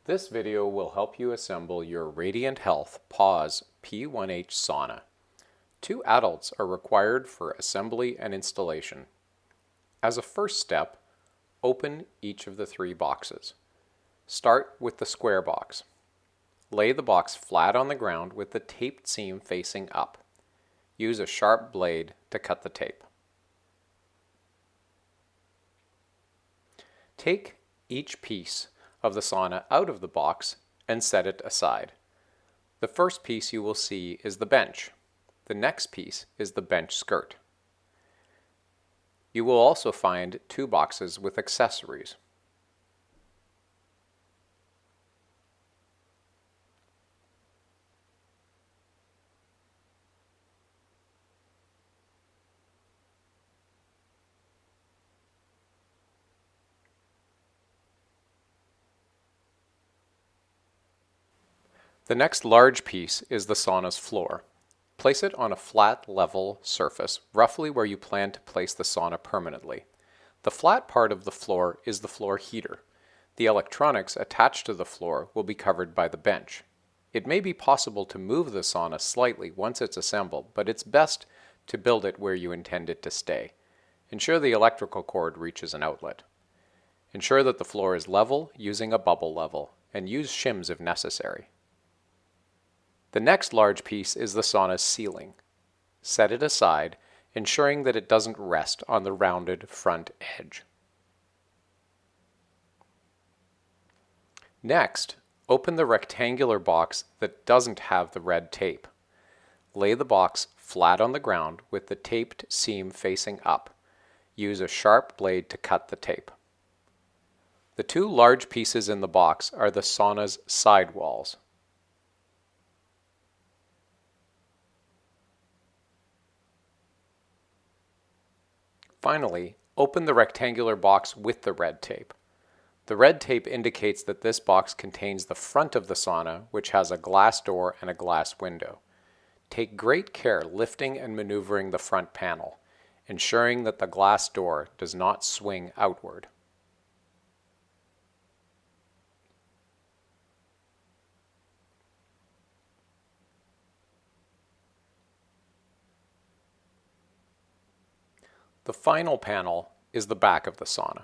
This video will help you assemble your Radiant Health Pause P-1H sauna. 2 adults are required for assembly and installation. As a first step, open each of the 3 boxes. Start with the square box. Lay the box flat on the ground with the taped seam facing up. Use a sharp blade to cut the tape. Take each piece of the sauna out of the box and set it aside. The first piece you will see is the bench. The next piece is the bench skirt. You will also find 2 boxes with accessories. The next large piece is the sauna's floor. Place it on a flat, level surface, roughly where you plan to place the sauna permanently. The flat part of the floor is the floor heater. The electronics attached to the floor will be covered by the bench. It may be possible to move the sauna slightly once it's assembled, but it's best to build it where you intend it to stay. Ensure the electrical cord reaches an outlet. Ensure that the floor is level using a bubble level, and use shims if necessary. The next large piece is the sauna's ceiling. Set it aside, ensuring that it doesn't rest on the rounded front edge. Next, open the rectangular box that doesn't have the red tape. Lay the box flat on the ground with the taped seam facing up. Use a sharp blade to cut the tape. The 2 large pieces in the box are the sauna's side walls. Finally, open the rectangular box with the red tape. The red tape indicates that this box contains the front of the sauna, which has a glass door and a glass window. Take great care lifting and maneuvering the front panel, ensuring that the glass door does not swing outward. The final panel is the back of the sauna.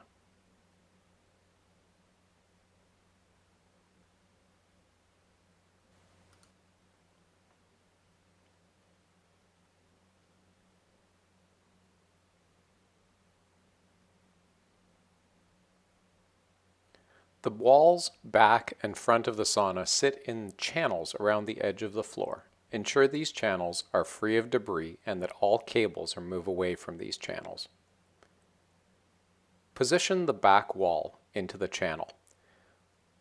The walls, back, and front of the sauna sit in channels around the edge of the floor. Ensure these channels are free of debris and that all cables are moved away from these channels. Position the back wall into the channel.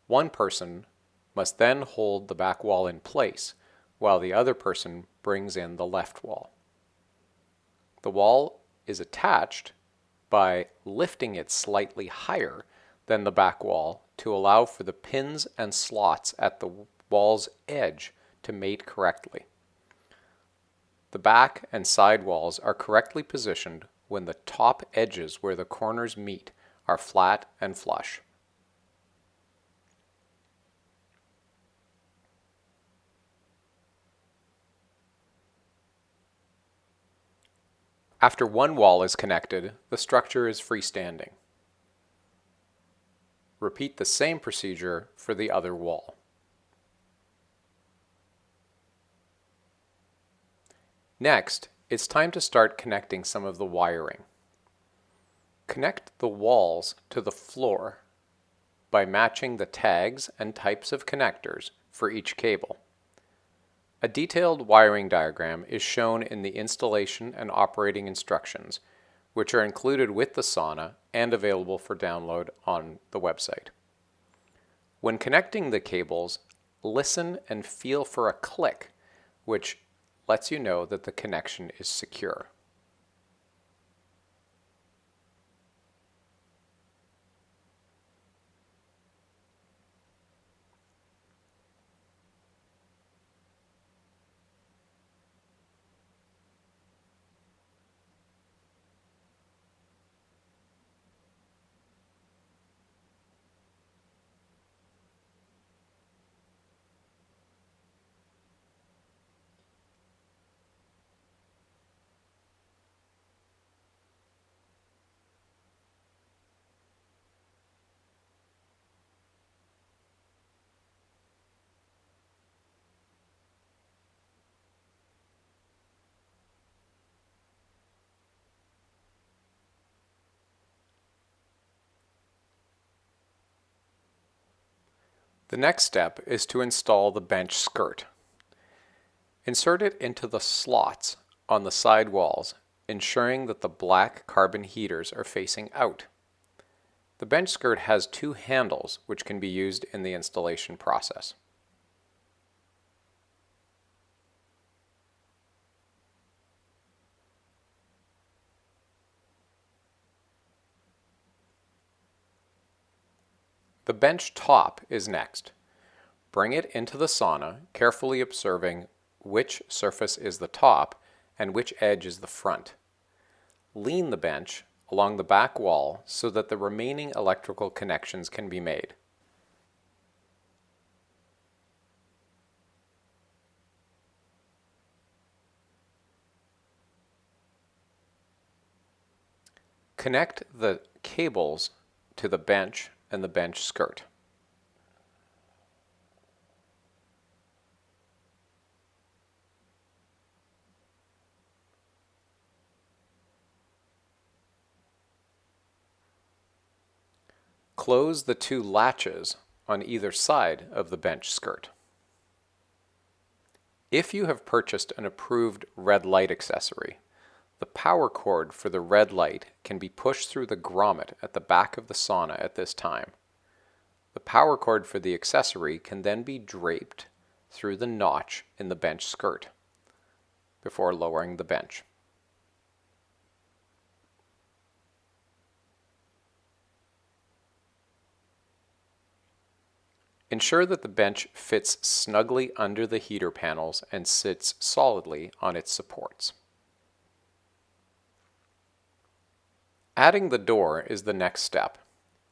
One person must then hold the back wall in place while the other person brings in the left wall. The wall is attached by lifting it slightly higher than the back wall to allow for the pins and slots at the wall's edge to mate correctly. The back and side walls are correctly positioned when the top edges where the corners meet are flat and flush. After one wall is connected, the structure is freestanding. Repeat the same procedure for the other wall. Next, it's time to start connecting some of the wiring. Connect the walls to the floor by matching the tags and types of connectors for each cable. A detailed wiring diagram is shown in the installation and operating instructions, which are included with the sauna and available for download on the website. When connecting the cables, listen and feel for a click, which lets you know that the connection is secure. The next step is to install the bench skirt. Insert it into the slots on the side walls, ensuring that the black carbon heaters are facing out. The bench skirt has two handles which can be used in the installation process. The bench top is next. Bring it into the sauna, carefully observing which surface is the top and which edge is the front. Lean the bench along the back wall so that the remaining electrical connections can be made. Connect the cables to the bench and the bench skirt. Close the two latches on either side of the bench skirt. If you have purchased an approved red light accessory, the power cord for the red light can be pushed through the grommet at the back of the sauna at this time. The power cord for the accessory can then be draped through the notch in the bench skirt before lowering the bench. Ensure that the bench fits snugly under the heater panels and sits solidly on its supports. Adding the door is the next step.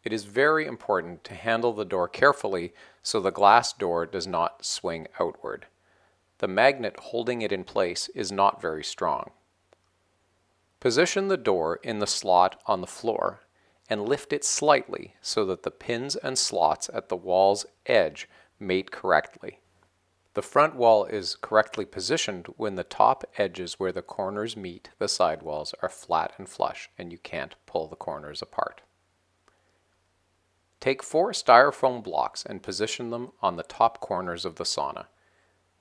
It is very important to handle the door carefully so the glass door does not swing outward. The magnet holding it in place is not very strong. Position the door in the slot on the floor and lift it slightly so that the pins and slots at the wall's edge mate correctly. The front wall is correctly positioned when the top edges where the corners meet the side walls are flat and flush and you can't pull the corners apart. Take 4 styrofoam blocks and position them on the top corners of the sauna.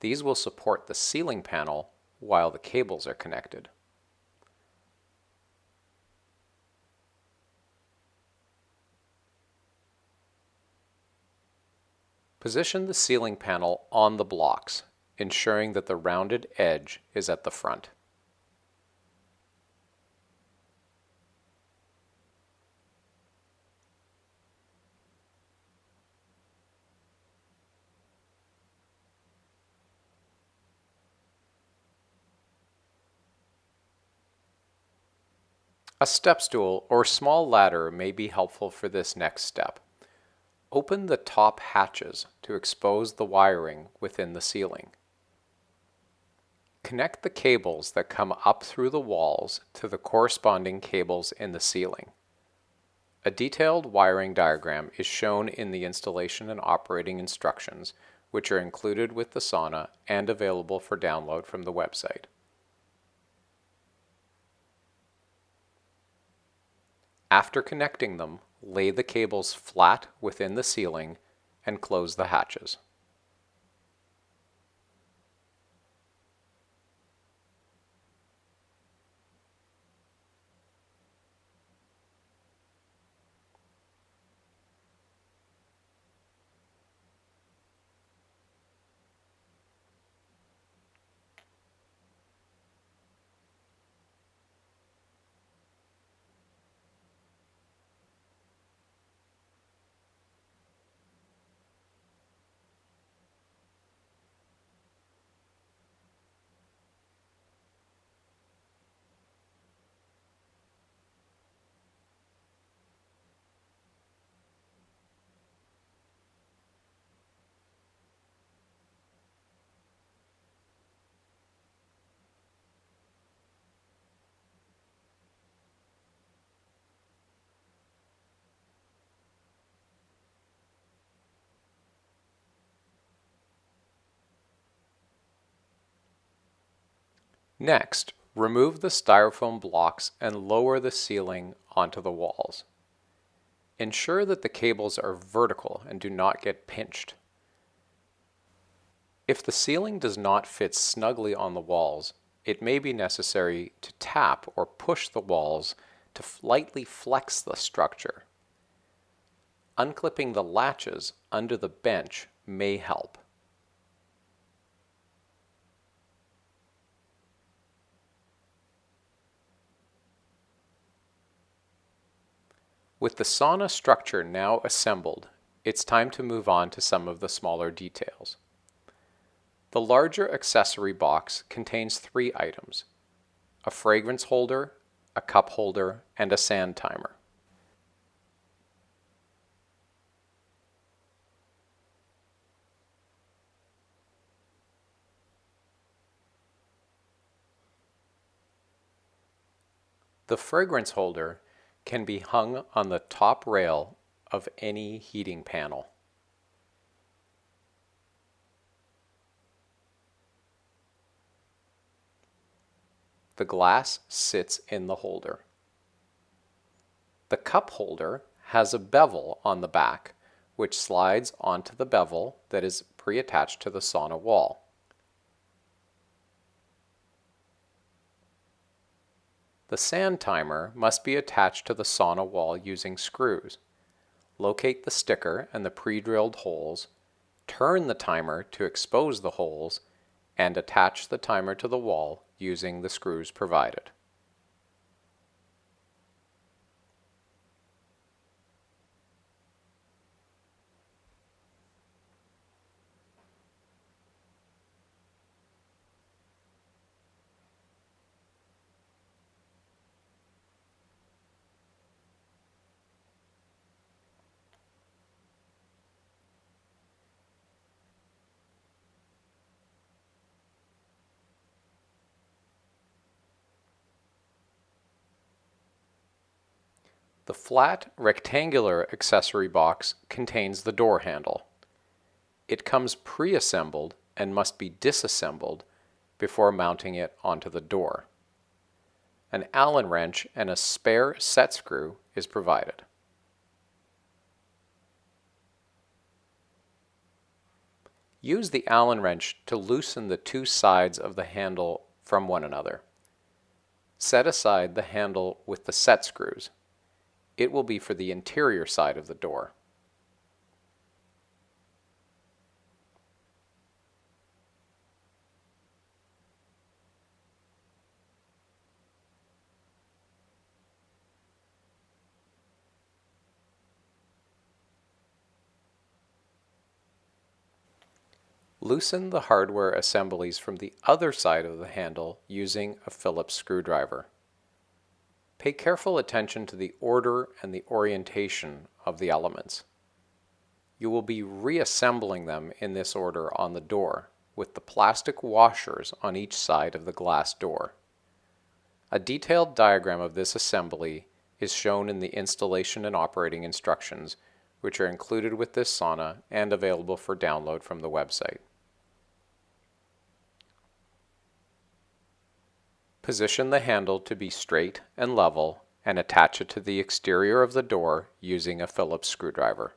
These will support the ceiling panel while the cables are connected. Position the ceiling panel on the blocks, ensuring that the rounded edge is at the front. A step stool or small ladder may be helpful for this next step. Open the top hatches to expose the wiring within the ceiling. Connect the cables that come up through the walls to the corresponding cables in the ceiling. A detailed wiring diagram is shown in the installation and operating instructions, which are included with the sauna and available for download from the website. After connecting them, lay the cables flat within the ceiling and close the hatches. Next, remove the styrofoam blocks and lower the ceiling onto the walls. Ensure that the cables are vertical and do not get pinched. If the ceiling does not fit snugly on the walls, it may be necessary to tap or push the walls to lightly flex the structure. Unclipping the latches under the bench may help. With the sauna structure now assembled, it's time to move on to some of the smaller details. The larger accessory box contains 3 items: a fragrance holder, a cup holder, and a sand timer. The fragrance holder can be hung on the top rail of any heating panel. The glass sits in the holder. The cup holder has a bevel on the back, which slides onto the bevel that is pre-attached to the sauna wall. The sand timer must be attached to the sauna wall using screws. Locate the sticker and the pre-drilled holes, turn the timer to expose the holes, and attach the timer to the wall using the screws provided. The flat, rectangular accessory box contains the door handle. It comes pre-assembled and must be disassembled before mounting it onto the door. An Allen wrench and a spare set screw is provided. Use the Allen wrench to loosen the 2 sides of the handle from one another. Set aside the handle with the set screws. It will be for the interior side of the door. Loosen the hardware assemblies from the other side of the handle using a Phillips screwdriver. Pay careful attention to the order and the orientation of the elements. You will be reassembling them in this order on the door, with the plastic washers on each side of the glass door. A detailed diagram of this assembly is shown in the installation and operating instructions, which are included with this sauna and available for download from the website. Position the handle to be straight and level and attach it to the exterior of the door using a Phillips screwdriver.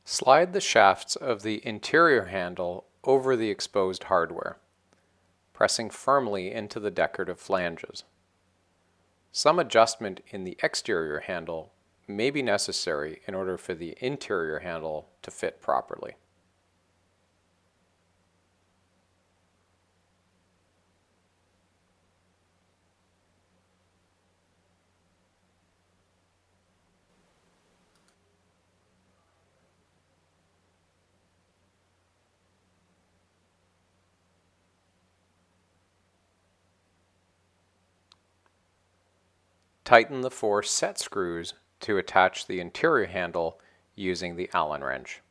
Slide the shafts of the interior handle over the exposed hardware, pressing firmly into the decorative flanges. Some adjustment in the exterior handle may be necessary in order for the interior handle to fit properly. Tighten the 4 set screws to attach the interior handle using the Allen wrench.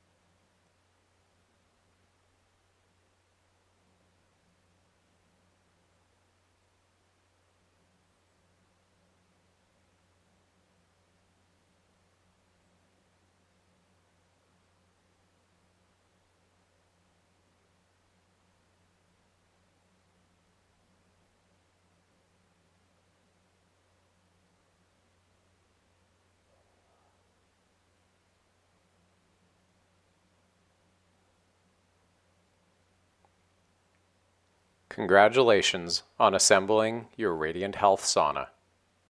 Congratulations on assembling your Radiant Health sauna.